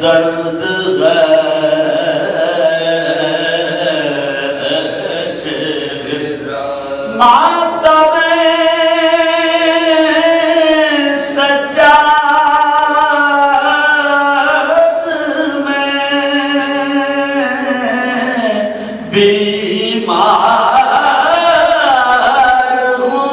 जर्द मातम सज्जाद में बीमार हूँ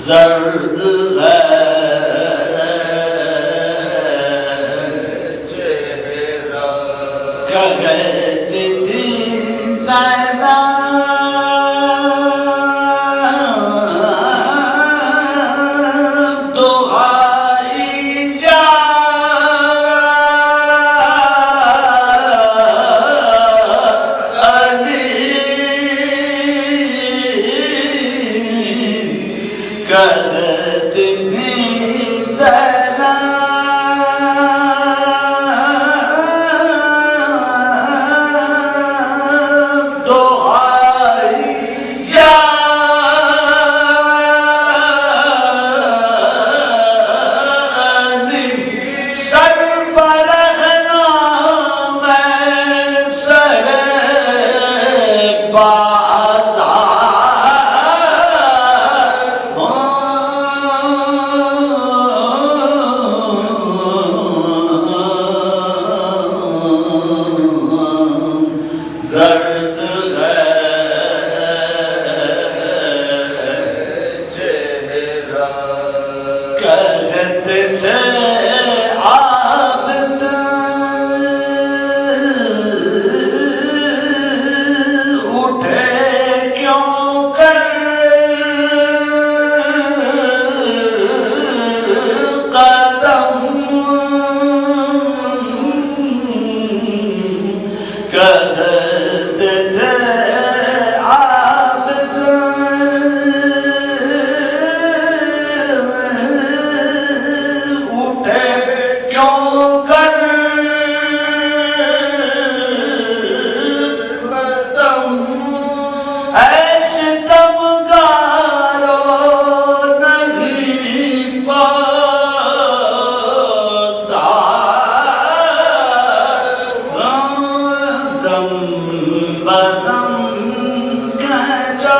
जर्द कहती थी नैना दुहाई जा अली कहती थी नैना जर्द चेहरा कहते थे आबिद उठे क्यों कर कदम कहते थे आबिद उठे क्यों कर कदम ऐसे तमगारो नहीं दम बदम कहजा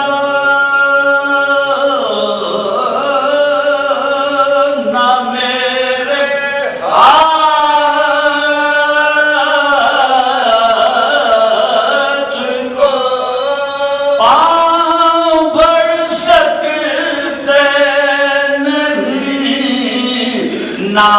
ना मेरे हाथ को पाँव बढ़ सकते नहीं ना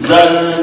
दर्द